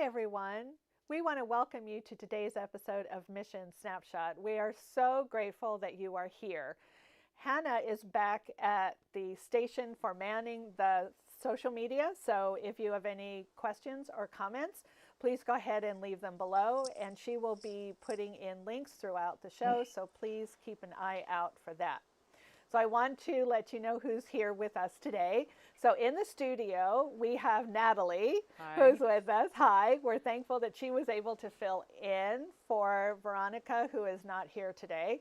everyone. We want to welcome you to today's episode of Mission Snapshot. We are so grateful that you are here. Hannah is back at the station for manning the social media. So if you have any questions or comments, please go ahead and leave them below. And she will be putting in links throughout the show. So please keep an eye out for that. So I want to let you know who's here with us today. So in the studio, we have Natalie, who's with us. Hi. We're thankful that she was able to fill in for Veronica, who is not here today.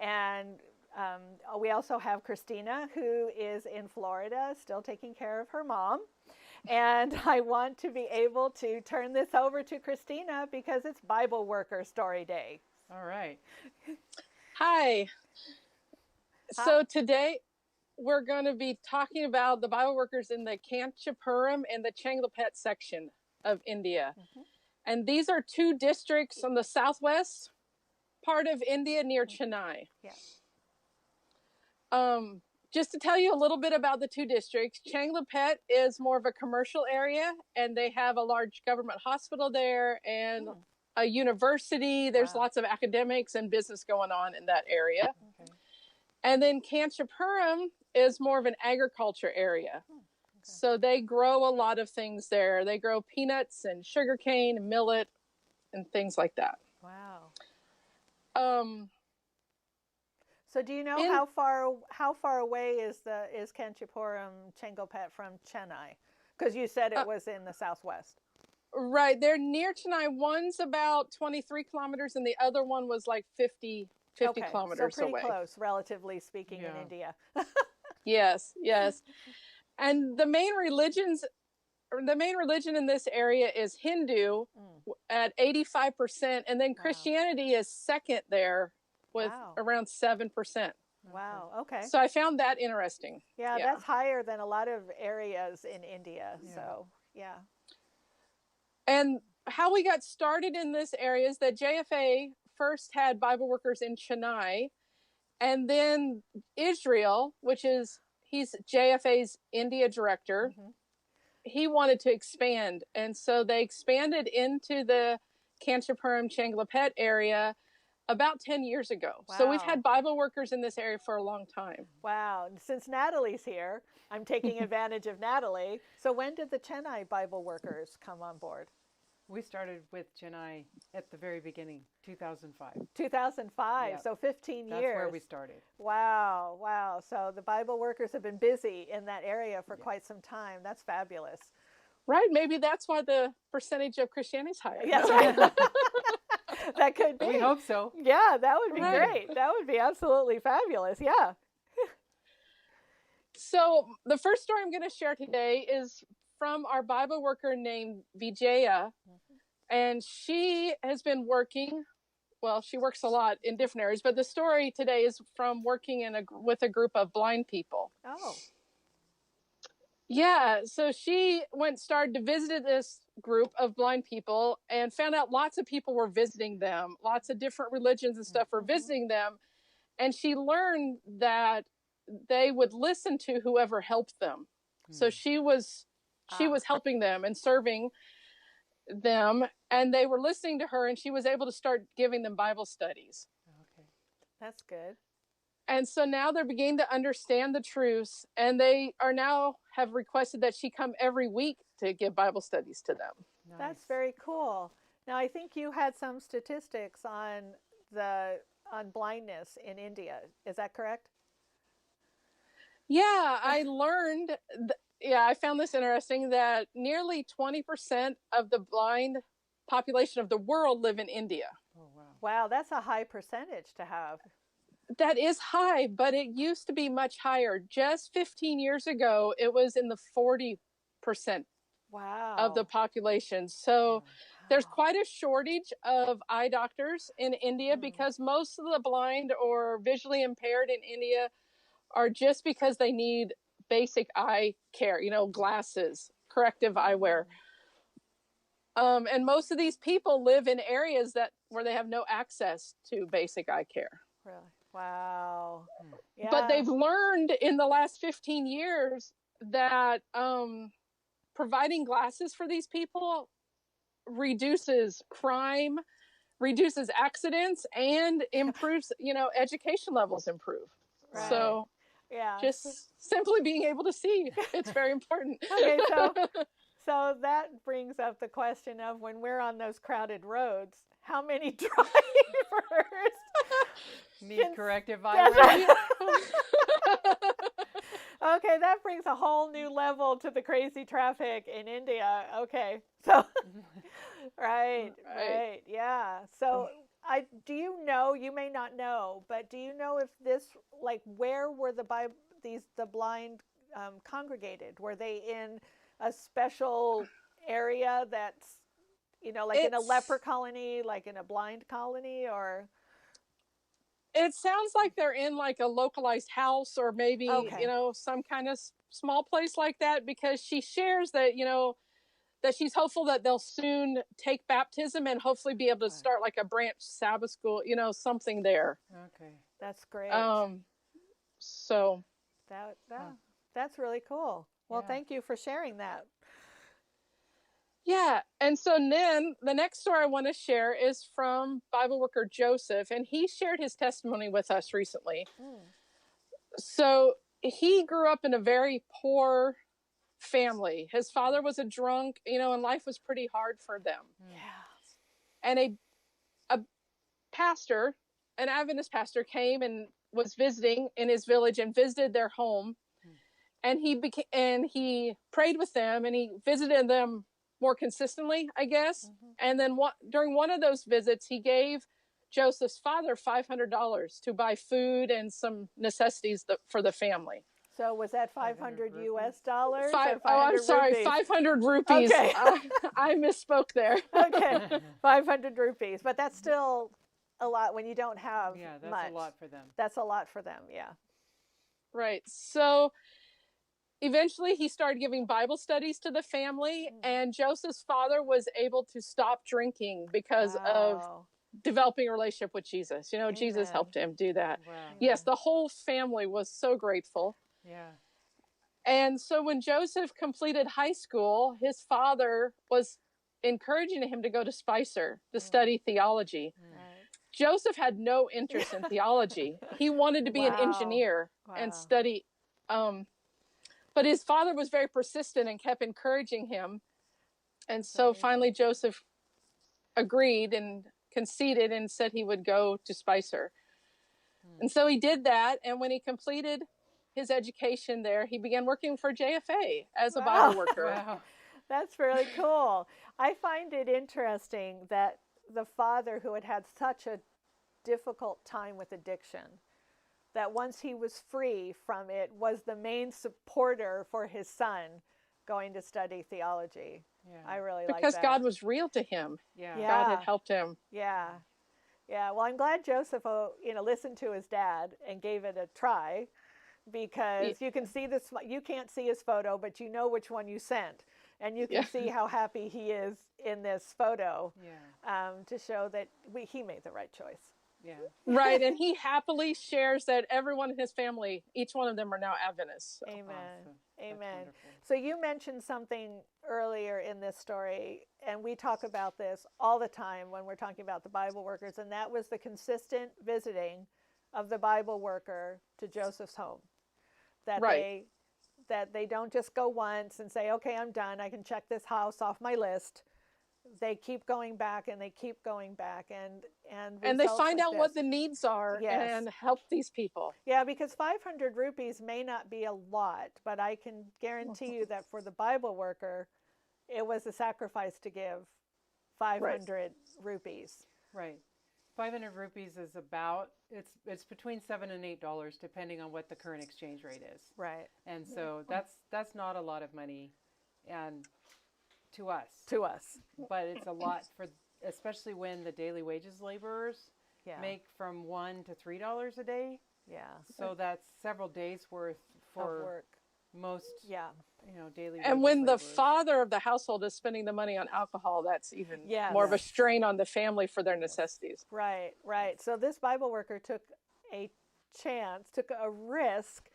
And we also have Christina, who is in Florida, still taking care of her mom. And I want to be able to turn this over to Christina because it's Bible Worker Story Day. All right. Hi. So today we're going to be talking about the Bible workers in the Kanchipuram and the Changlapet section of India. Mm-hmm. And these are two districts on the southwest part of India near Chennai. Yeah. Just to tell you a little bit about the two districts, Changlapet is more of a commercial area, and they have a large government hospital there and a university. There's lots of academics and business going on in that area. Okay. And then Kanchipuram is more of an agriculture area. Okay. So they grow a lot of things there. They grow peanuts and sugarcane and millet and things like that. Wow. So do you know how far away is Kanchipuram Changlapet from Chennai? Because you said it was in the southwest. Right. They're near Chennai. One's about 23 kilometers and the other one was like 50 kilometers so pretty away. Close, relatively speaking, in India. Yes. And the main religion in this area is Hindu at 85%, and then Christianity is second there with around 7%. Wow. Okay. So I found that interesting. Yeah, that's higher than a lot of areas in India. Yeah. So And how we got started in this area is that JFA first had Bible workers in Chennai, and then Israel, he's JFA's India director. Mm-hmm. He wanted to expand, and so they expanded into the Kanchipuram Changlapet area about 10 years ago. Wow. So we've had Bible workers in this area for a long time. Wow. Since Natalie's here, I'm taking advantage of Natalie. So when did the Chennai Bible workers come on board? We started with Chennai at the very beginning, 2005. 2005, yeah. So 15 years. That's where we started. Wow. So the Bible workers have been busy in that area for quite some time. That's fabulous. Right. Maybe that's why the percentage of Christianity is higher. Yes, right. That could be. We hope so. Yeah, that would be great. That would be absolutely fabulous. Yeah. So the first story I'm going to share today is from our Bible worker named Vijaya. And she has been working, she works a lot in different areas, but the story today is from working with a group of blind people. Oh. Yeah, so she started to visit this group of blind people and found out lots of people were visiting them. Lots of different religions and stuff were visiting them. And she learned that they would listen to whoever helped them. So she was helping them and serving them, and they were listening to her, and she was able to start giving them Bible studies. Okay. That's good. And so now they're beginning to understand the truths, and they have requested that she come every week to give Bible studies to them. Nice. That's very cool. Now, I think you had some statistics on blindness in India. Is that correct? Yeah, I learned, I found this interesting, that nearly 20% of the blind population of the world live in India. Oh, wow. Wow, that's a high percentage to have. That is high, but it used to be much higher. Just 15 years ago, it was in the 40% of the population. So there's quite a shortage of eye doctors in India because most of the blind or visually impaired in India are just because they need basic eye care, glasses, corrective eyewear. And most of these people live in areas where they have no access to basic eye care. Really? Wow. Yeah. But they've learned in the last 15 years that providing glasses for these people reduces crime, reduces accidents, and improves, education levels improve. Right. So yeah, just simply being able to see, it's very important. Okay, so that brings up the question of when we're on those crowded roads, how many drivers need corrective violence? Okay, that brings a whole new level to the crazy traffic in India. Okay, so right, yeah. So do you know? You may not know, but do you know if this, like, where were the blind congregated? Were they in a special area that's, like in a leper colony, like in a blind colony, or? It sounds like they're in like a localized house, or maybe, some kind of small place like that, because she shares that, that she's hopeful that they'll soon take baptism and hopefully be able to start like a branch Sabbath school, something there. Okay. That's great. So that's really cool. Well, thank you for sharing that. Yeah. And so then the next story I want to share is from Bible worker Joseph, and he shared his testimony with us recently. So he grew up in a very poor family. His father was a drunk, and life was pretty hard for them. Yeah. And a pastor, an Adventist pastor, came and was visiting in his village and visited their home. And he prayed with them, and he visited them more consistently, I guess. And then during one of those visits, he gave Joseph's father $500 to buy food and some necessities for the family. So was that 500 US dollars? I'm sorry, rupees? 500 rupees. Okay. I misspoke there. Okay, 500 rupees. But that's still a lot when you don't have that's much. a lot for them. That's a lot for them, yeah. Right. So eventually he started giving Bible studies to the family, and Joseph's father was able to stop drinking because of developing a relationship with Jesus. Jesus helped him do that. Wow. Yes, the whole family was so grateful. Yeah. And so when Joseph completed high school, his father was encouraging him to go to Spicer to study theology. Joseph had no interest in theology. He wanted to be an engineer and study. But his father was very persistent and kept encouraging him. And so finally Joseph agreed and conceded and said he would go to Spicer. And so he did that. And when he completed his education there, he began working for JFA as a Bible worker. Wow. That's really cool. I find it interesting that the father, who had had such a difficult time with addiction, that once he was free from it, was the main supporter for his son going to study theology. Yeah. I really like that. Because God was real to him. Yeah. God had helped him. Yeah. Yeah. Well, I'm glad Joseph, listened to his dad and gave it a try, because you can see this. You can't see his photo, but you know which one you sent, and you can see how happy he is in this photo. Yeah. To show that he made the right choice. Yeah. Right. And he happily shares that everyone in his family, each one of them are now Adventists. So. Amen. Awesome. Amen. So you mentioned something earlier in this story, and we talk about this all the time when we're talking about the Bible workers, and that was the consistent visiting of the Bible worker to Joseph's home. That they don't just go once and say, okay, I'm done, I can check this house off my list. They keep going back and they keep going back, and they find out what the needs are and help these people. Yeah, because 500 rupees may not be a lot, but I can guarantee you that for the Bible worker, it was a sacrifice to give 500 rupees. Right. 500 rupees is about, it's between $7 and $8 depending on what the current exchange rate is. Right. And so that's not a lot of money, and to us. But it's a lot for, especially when the daily wages laborers make from $1 to $3 a day. Yeah. So that's several days worth for work. Most daily. And when laborers. The father of the household is spending the money on alcohol, that's even more of a strain on the family for their necessities. Right. So this Bible worker took a risk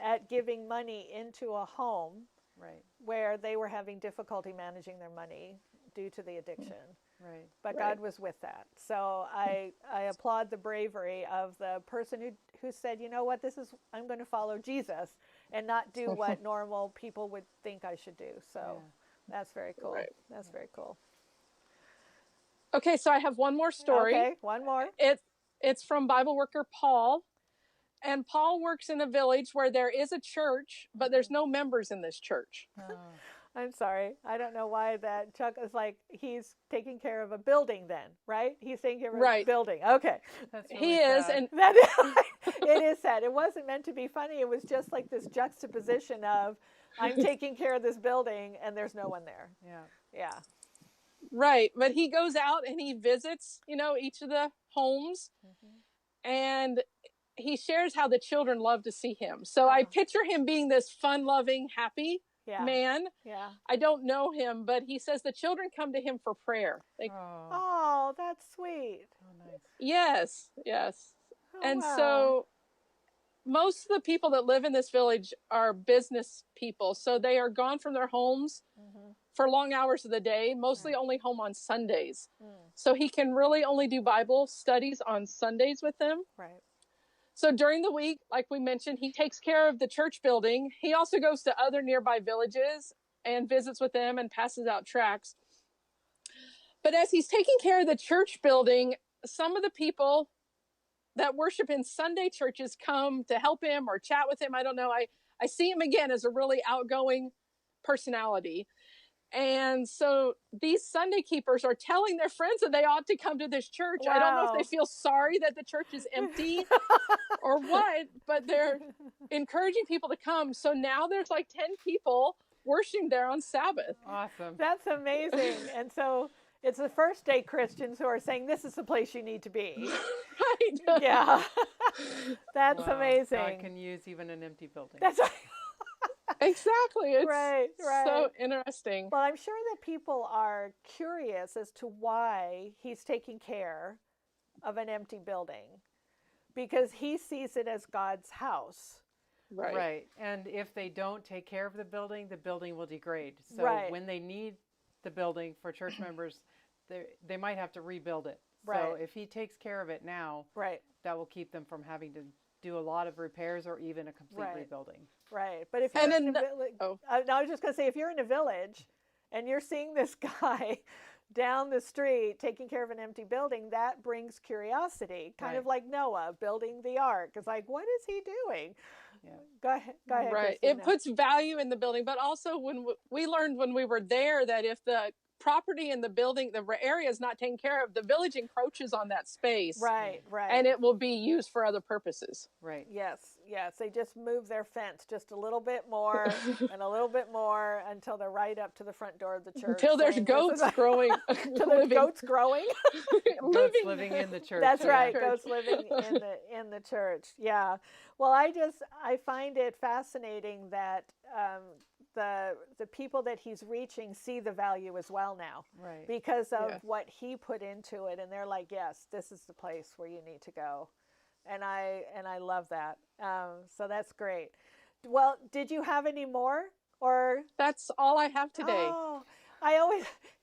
at giving money into a home where they were having difficulty managing their money due to the addiction. Right. But God was with that. So I applaud the bravery of the person who said, you know what, I'm going to follow Jesus and not do what normal people would think I should do. So that's very cool. Right. That's very cool. Okay, so I have one more story. Okay, one more. It's from Bible worker Paul. And Paul works in a village where there is a church, but there's no members in this church. Oh. I'm sorry. I don't know why that Chuck is like, he's taking care of a building then, right? He's taking care of a building. Okay. That's really he sad. Is. And that is, it is sad. It wasn't meant to be funny. It was just like this juxtaposition of, I'm taking care of this building and there's no one there. Yeah. Yeah. Right. But he goes out and he visits, each of the homes. And he shares how the children love to see him. So I picture him being this fun-loving, happy man. Yeah. I don't know him, but he says the children come to him for prayer. Oh, that's sweet. Oh, nice. Yes. Oh, and wow. so most of the people that live in this village are business people. So they are gone from their homes for long hours of the day, mostly only home on Sundays. So he can really only do Bible studies on Sundays with them. Right. So during the week, like we mentioned, he takes care of the church building. He also goes to other nearby villages and visits with them and passes out tracts. But as he's taking care of the church building, some of the people that worship in Sunday churches come to help him or chat with him. I don't know. I see him again as a really outgoing personality. And so these Sunday keepers are telling their friends that they ought to come to this church. Wow. I don't know if they feel sorry that the church is empty or what, but they're encouraging people to come. So now there's like 10 people worshiping there on Sabbath. Awesome. That's amazing. And so it's the first day Christians who are saying, this is the place you need to be. Right. Yeah. That's amazing. God can use even an empty building. That's right. Exactly. It's right. so interesting. Well, I'm sure that people are curious as to why he's taking care of an empty building, because he sees it as God's house. Right. And if they don't take care of the building will degrade. So when they need the building for church members, they might have to rebuild it. So if he takes care of it now, that will keep them from having to do a lot of repairs or even a complete rebuilding. Right. But if you're in a village, no, I was just going to say, if you're in a village and you're seeing this guy down the street taking care of an empty building, that brings curiosity, kind of like Noah building the ark. It's like, what is he doing? Yeah. Go ahead. Right. Christina. It puts value in the building, but also when we learned when we were there that if the property in the building, the area is not taken care of, the village encroaches on that space. Right. And it will be used for other purposes. Right. Yes. They just move their fence just a little bit more and a little bit more until they're right up to the front door of the church. Until there's goats growing. Until there's goats growing. Goats living in the church. That's right. Goats living in the church. Yeah. Well, I find it fascinating that the people that he's reaching see the value as well now, because of what he put into it, and they're like, yes, this is the place where you need to go, and I love that. So that's great. Well, did you have any more, or that's all I have today? Oh,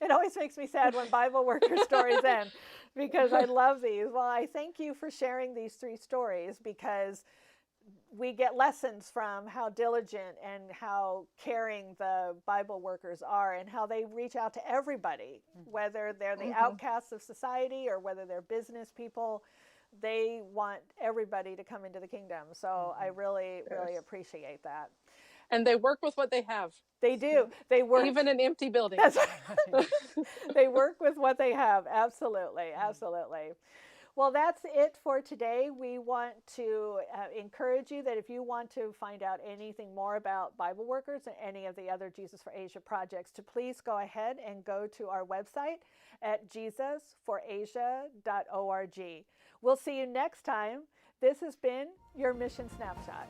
it always makes me sad when Bible worker stories end, because I love these. Well, I thank you for sharing these 3 stories, because we get lessons from how diligent and how caring the Bible workers are, and how they reach out to everybody, whether they're the outcasts of society or whether they're business people. They want everybody to come into the kingdom. So I really appreciate that. And they work with what they have. They do. They work. Even an empty building. That's right. They work with what they have. Absolutely. Well, that's it for today. We want to encourage you that if you want to find out anything more about Bible workers and any of the other Jesus for Asia projects, to please go ahead and go to our website at jesusforasia.org. We'll see you next time. This has been your Mission Snapshot.